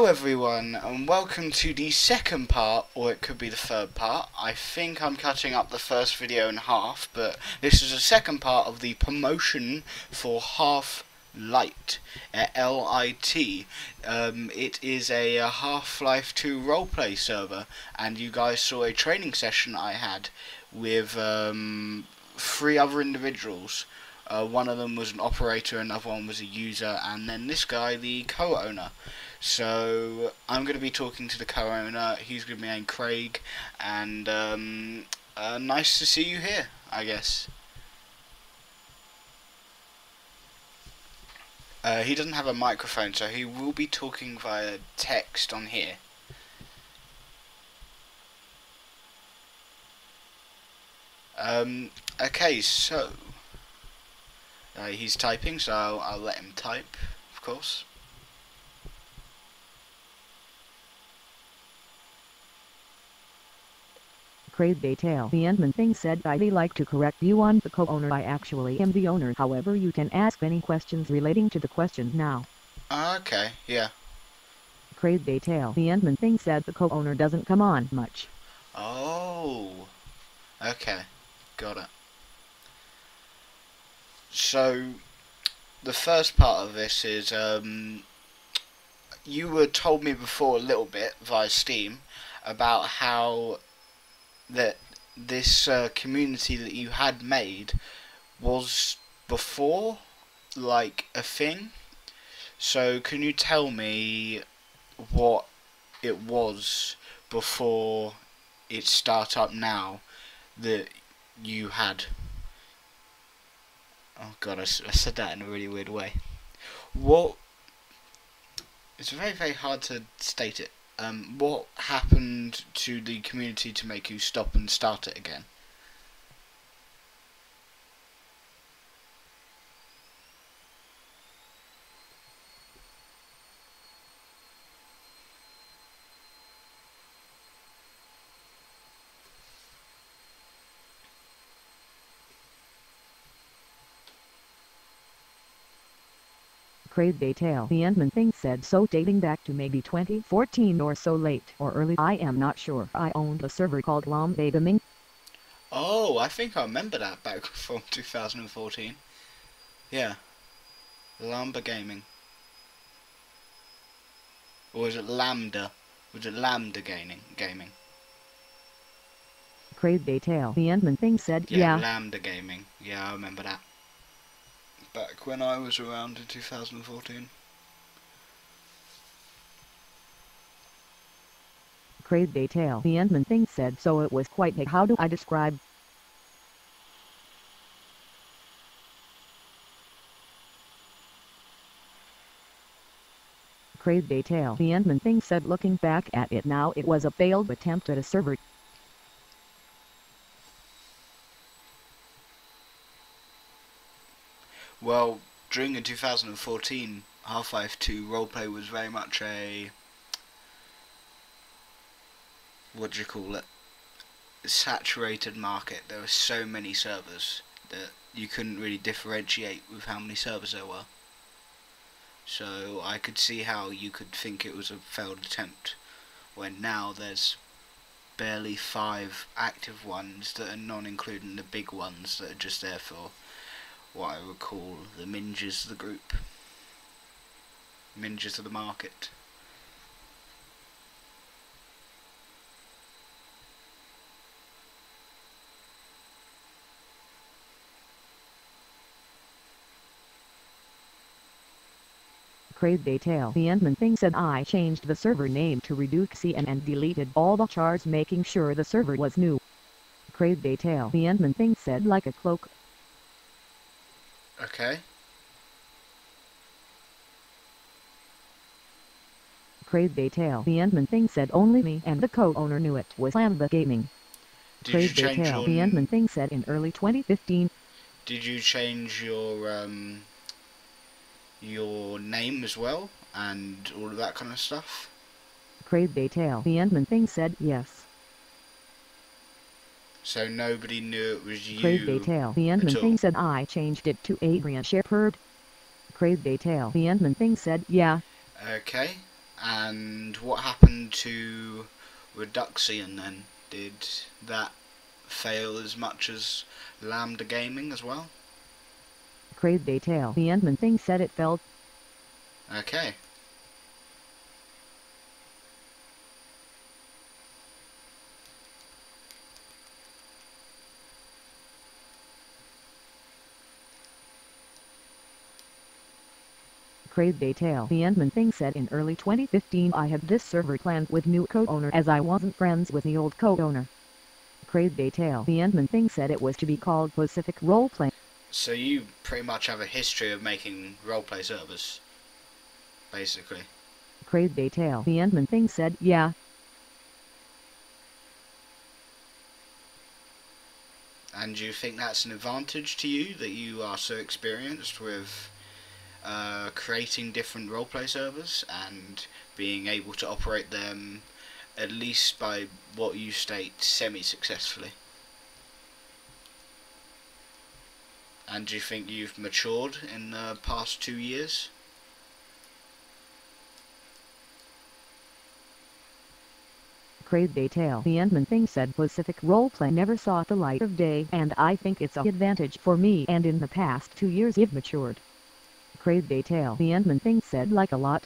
everyone, and welcome to the second part, or it could be the third part. I think I'm cutting up the first video in half, but this is the second part of the promotion for HalfLit, L-I-T. It is a Half-Life 2 roleplay server, and you guys saw a training session I had with 3 other individuals. One of them was an operator, another one was a user, and then this guy, the co-owner. So I'm going to be talking to the co-owner. He's going to be named Craig, and nice to see you here, I guess. He doesn't have a microphone, so he will be talking via text on here. Okay, so he's typing, so I'll let him type, of course. Craig Detail. The admin thing said I'd like to correct you on the co-owner. I actually am the owner. However, you can ask any questions relating to the questions now. Okay, yeah. Craig Detail. The admin thing said the co-owner doesn't come on much. Oh, okay, got it. So, the first part of this is, you were told me before a little bit via Steam about how that this community that you had made was before like a thing. So can you tell me what it was before its startup now that you had? Oh god, I said that in a really weird way. What? It's very, very hard to state it. What happened to the community to make you stop and start it again? Craig Detail. The admin thing said so, dating back to maybe 2014 or so, late or early. I am not sure. I owned a server called Lambe Gaming. Oh, I think I remember that back from 2014. Yeah. Lambda Gaming. Or was it Lambda? Was it Lambda Gaming? Craig Detail. The admin thing said Yeah, yeah. Lambda Gaming. Yeah, I remember that. Back when I was around in 2014. Craig Detail. The admin thing said so, it was quite big. How do I describe? Craig Detail. The admin thing said looking back at it now, it was a failed attempt at a server. Well, during in 2014, Half-Life 2 roleplay was very much a, what do you call it, saturated market. There were so many servers that you couldn't really differentiate with how many servers there were. So I could see how you could think it was a failed attempt, when now there's barely 5 active ones that are non-including the big ones that are just there for what I would call the ninjas of the group. Ninjas of the market. Craig Detail. The admin thing said I changed the server name to Reduce and deleted all the chars, making sure the server was new. Craig Detail. The admin thing said like a cloak. Okay. Craig Detail. The admin thing said only me and the co-owner knew it was Lambda Gaming. Craig Detail. The admin thing said in early 2015. Did you change your name as well and all of that kind of stuff? Craig Detail. The admin thing said yes. So nobody knew it was you. Craig Detail. The admin thing said I changed it to Adrian Shepherd. Craig Detail. The admin thing said yeah. Okay. And what happened to Reduxion then? Did that fail as much as Lambda Gaming as well? Crazy detail. The admin thing said it felt. Okay. Crazy detail. The admin thing said in early 2015 I had this server planned with new co-owner as I wasn't friends with the old co-owner. Crazy detail. The admin thing said it was to be called Pacific Roleplay. So you pretty much have a history of making roleplay servers, basically. Crazy detail. The admin thing said yeah. And do you think that's an advantage to you, that you are so experienced with creating different roleplay servers and being able to operate them, at least by what you state, semi-successfully? And do you think you've matured in the past 2 years? Crazy detail. The admin thing said Pacific Roleplay never saw the light of day and I think it's an advantage for me and in the past 2 years you've matured. Crazy detail. The admin thing said like a lot.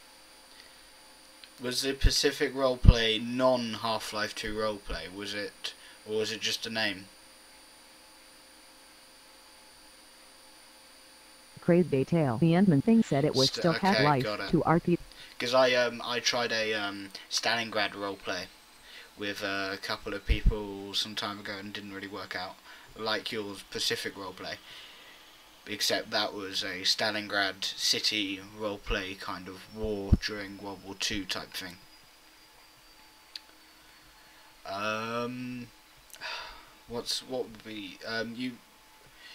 Was the Pacific Roleplay non-Half-Life 2 roleplay? Was it, or was it just a name? Crazy detail. The admin thing said it was still Okay, Half-Life got it. 2 RP. Because I tried a Stalingrad roleplay with a couple of people some time ago and didn't really work out, like your Pacific roleplay. Except that was a Stalingrad city roleplay kind of war during World War II type thing. What would be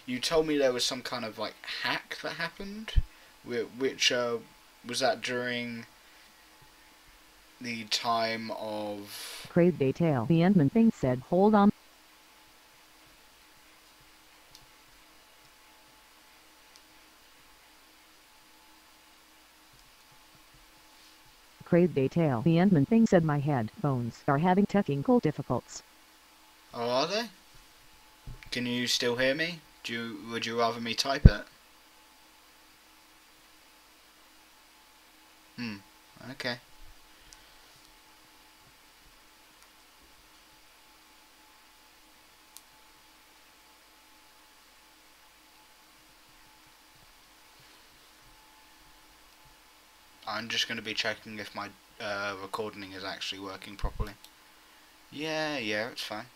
you told me there was some kind of like hack that happened, which was that during the time of... Crazy detail. The admin thing said hold on. Crazy detail. The admin thing said my headphones are having technical difficulties. Oh, are they? Can you still hear me? Would you rather me type it? Okay. I'm just going to be checking if my recording is actually working properly. Yeah, it's fine.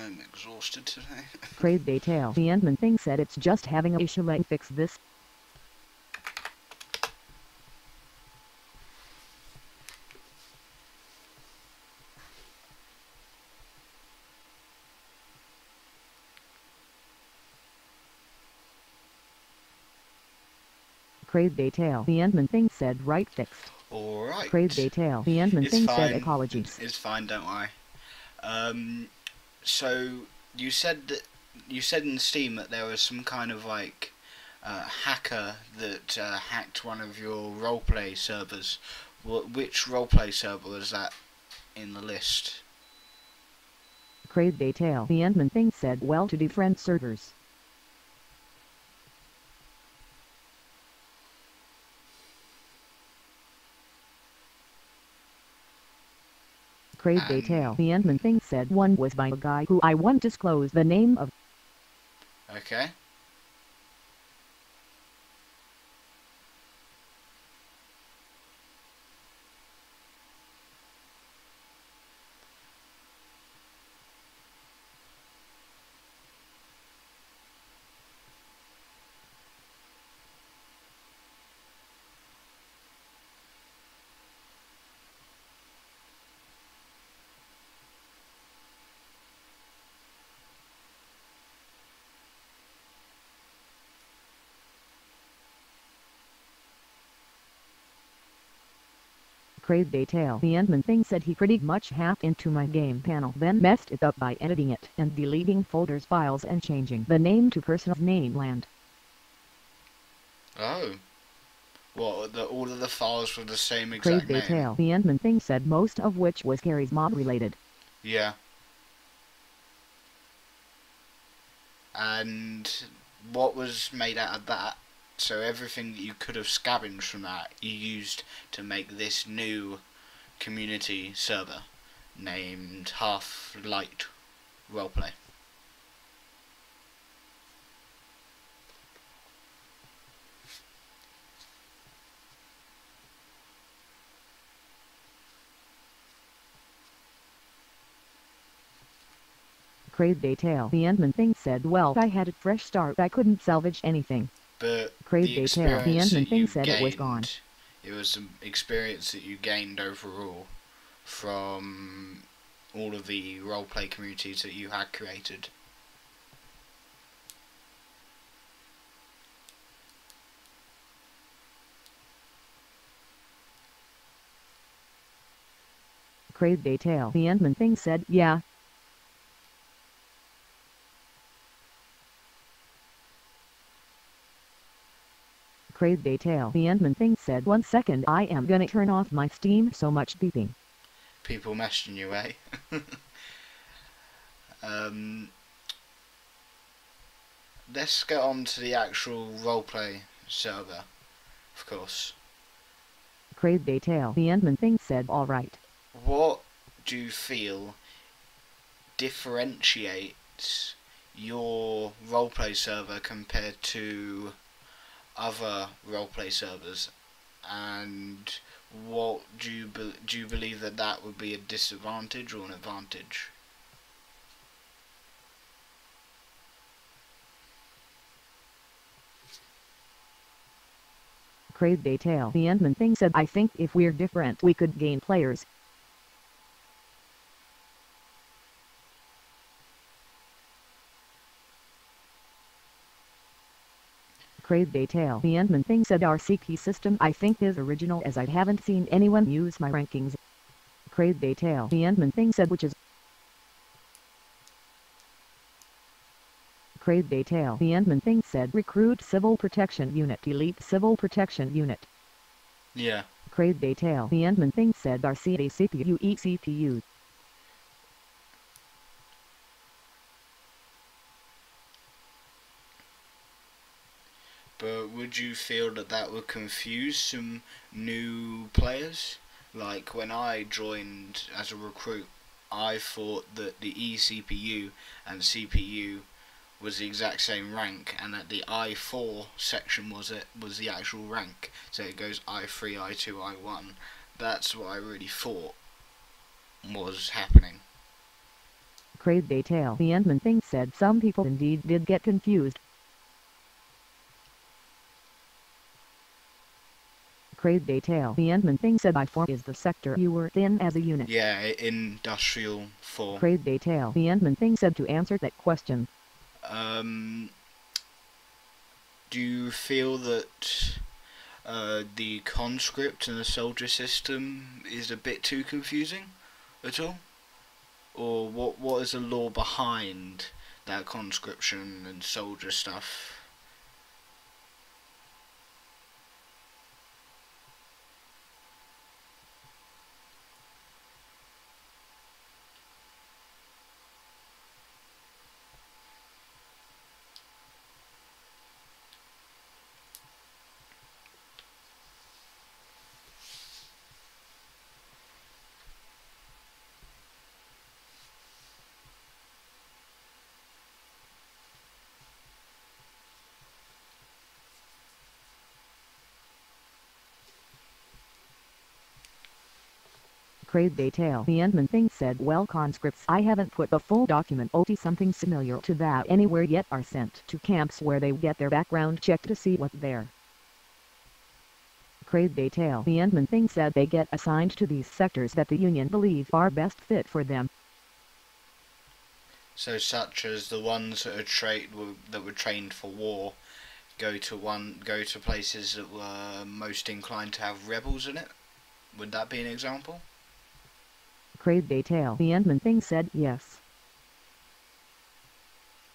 I'm exhausted today. Crazy detail. The admin thing said it's just having a issue. Let's fix this. Crazy detail. The admin thing said right fixed. Alright. Crazy detail. The admin thing said apologies. It's fine, don't worry. So you said in Steam that there was some kind of like hacker that hacked one of your roleplay servers. Which roleplay server was that in the list? Crazy detail. The admin thing said well to defriend servers. Crazy detail. The admin thing said one was by a guy who I won't disclose the name of. Okay. Crazy Detail. The admin thing said he pretty much hacked into my game panel, then messed it up by editing it and deleting folders, files, and changing the name to personal name land. Oh. What, all of the files were the same Crazy exact name? Detail. The admin thing said most of which was Carrie's mom related. Yeah. And what was made out of that? So everything that you could have scavenged from that, you used to make this new community server named HalfLit Roleplay. Crazy Detail. The admin thing said, well, I had a fresh start, I couldn't salvage anything. But Crazy the Detail. The experience admin that thing you said it was gone. gained, it was the experience that you gained overall from all of the roleplay communities that you had created. Crazy Detail. The admin thing said, yeah. Crazy Detail. The admin thing said, 1 second, I am gonna turn off my Steam, so much beeping. People messaging you, eh? Let's get on to the actual roleplay server, of course. Crazy Detail. The admin thing said, alright. What do you feel differentiates your roleplay server compared to other roleplay servers, and what do you believe that would be a disadvantage or an advantage? Crazy Detail. The admin thing said, I think if we're different we could gain players. Crazy Detail. The admin thing said, our CP system I think is original, as I haven't seen anyone use my rankings. Crazy Detail. The admin thing said, which is Crazy Detail. The admin thing said, recruit civil protection unit, delete civil protection unit. Yeah. Crazy Detail. The admin thing said, RCA CPU eCPU. But would you feel that would confuse some new players? Like when I joined as a recruit, I thought that the eCPU and CPU was the exact same rank, and that the I4 section was the actual rank. So it goes I3, I2, I1. That's what I really thought was happening. Crazy Detail. The admin thing said, some people indeed did get confused. Crazy Detail. The admin thing said, I4 is the sector you were in as a unit. Yeah, Industrial 4. Crazy Detail. The admin thing said, to answer that question. Do you feel that the conscript and the soldier system is a bit too confusing at all? Or what is the lore behind that conscription and soldier stuff? Crazy Detail. The admin thing said, well, conscripts, I haven't put a full document OT something similar to that anywhere yet, are sent to camps where they get their background checked to see what's there. Crazy Detail. The admin thing said, they get assigned to these sectors that the Union believe are best fit for them. So such as the ones that were trained for war go to places that were most inclined to have rebels in it? Would that be an example? Crave detail. The admin thing said yes.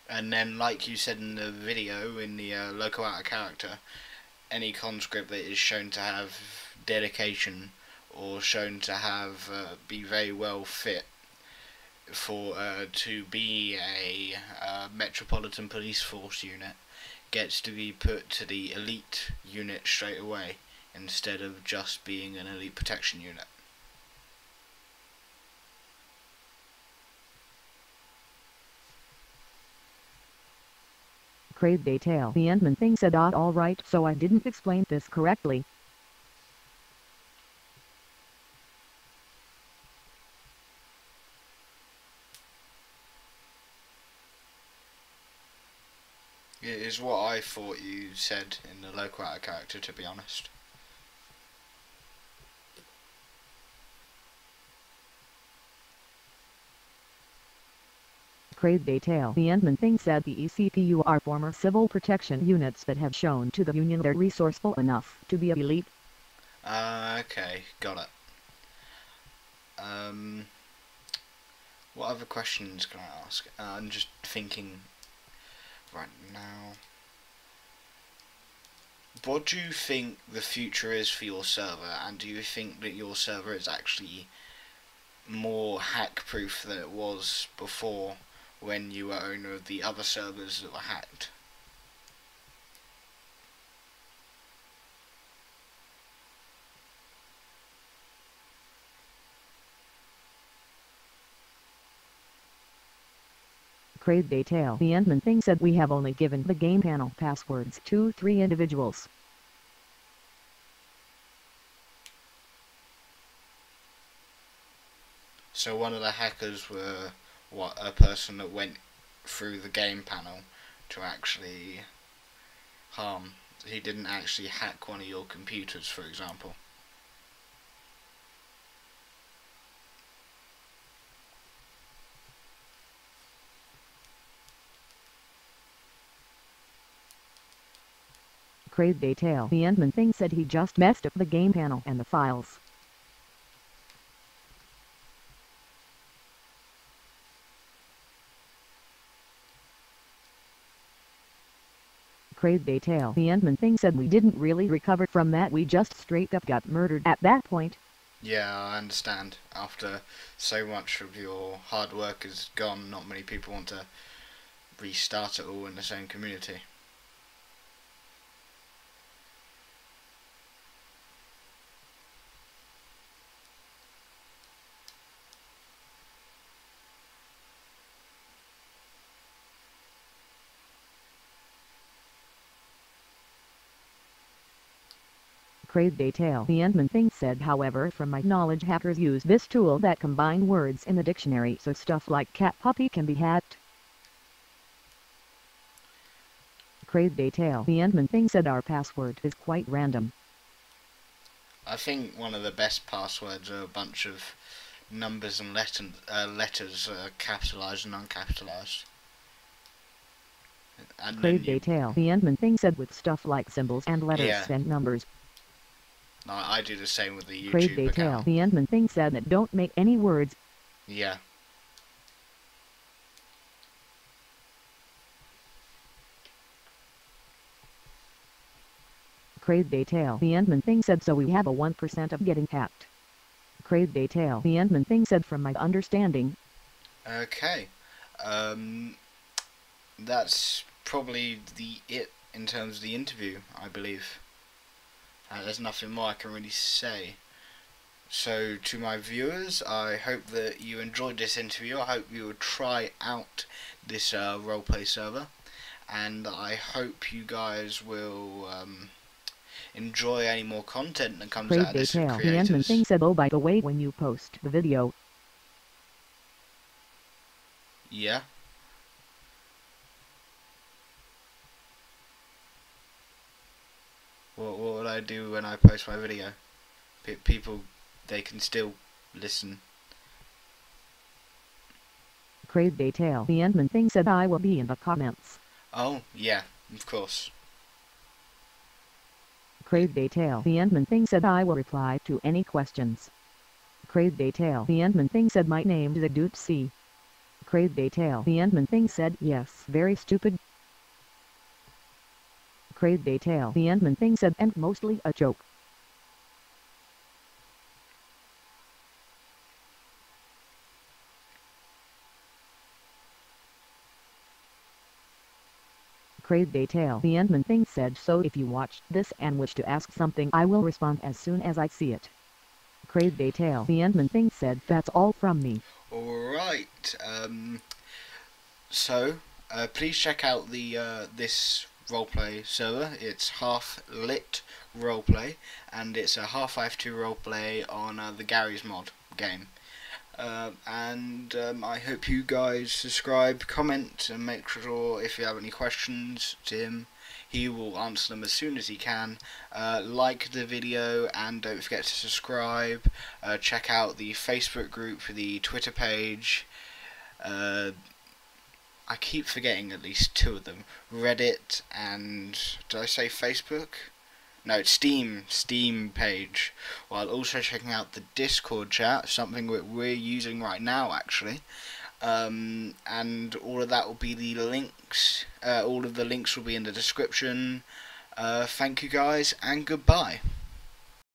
And then, like you said in the video, in the local outer character, any conscript that is shown to have dedication or shown to have be very well fit for to be a metropolitan police force unit gets to be put to the elite unit straight away instead of just being an elite protection unit. Crave detail. The admin thing said alright, so I didn't explain this correctly. It is what I thought you said in the local outer character, to be honest. Crave detail. The admin thing said the ECPU are former civil protection units that have shown to the Union they're resourceful enough to be elite. Okay, got it. What other questions can I ask? I'm just thinking right now. What do you think the future is for your server, and do you think that your server is actually more hack-proof than it was before when you were owner of the other servers that were hacked? Crave detail. The admin thing said we have only given the game panel passwords to 3 individuals. So one of the hackers were a person that went through the game panel to actually harm. He didn't actually hack one of your computers, for example. Crave detail. The admin thing said he just messed up the game panel and the files. Crave detail. The admin thing said we didn't really recover from that, we just straight up got murdered at that point. Yeah, I understand. After so much of your hard work is gone, not many people want to restart it all in the same community. Crave detail. The admin thing said, however, from my knowledge hackers use this tool that combine words in the dictionary, so stuff like cat puppy can be hacked. Crave detail. The admin thing said our password is quite random. I think one of the best passwords are a bunch of numbers and letters capitalised and uncapitalised. And Crave detail. The admin thing said with stuff like symbols and letters and numbers. I do the same with the YouTube Crave detail. account. The admin thing said that don't make any words. Yeah. Crave detail. The admin thing said so we have a 1% of getting hacked. Crave detail. The admin thing said from my understanding. Okay. That's probably it in terms of the interview, I believe. There's nothing more I can really say. So to my viewers, I hope that you enjoyed this interview. I hope you will try out this roleplay server, and I hope you guys will enjoy any more content that comes out of this from creators. The admin thing said, oh, by the way, when you post the video. Yeah. What would I do when I post my video? People, they can still listen. Crave detail. The admin thing said I will be in the comments. Oh, yeah, of course. Crave Detail. The Endman thing said I will reply to any questions. Crave Detail. The Endman thing said my name's the Dude C. Crave Detail. The Endman thing said yes, very stupid. Crave Detail. The Endman thing said and mostly a joke. Crave Detail. The Endman thing said so if you watched this and wish to ask something I will respond as soon as I see it. Crave Detail. The Endman thing said that's all from me. Alright, so please check out the this roleplay server. It's HalfLit roleplay, and it's a Half-Life 2 roleplay on the Gary's mod game. I hope you guys subscribe, comment, and make sure if you have any questions to him, he will answer them as soon as he can. Like the video and don't forget to subscribe. Check out the Facebook group, the Twitter page. I keep forgetting at least two of them. Reddit and, did I say Facebook? No, it's Steam page. While also checking out the Discord chat, something that we're using right now actually. And all of that will be the links. All of the links will be in the description. Thank you guys and goodbye.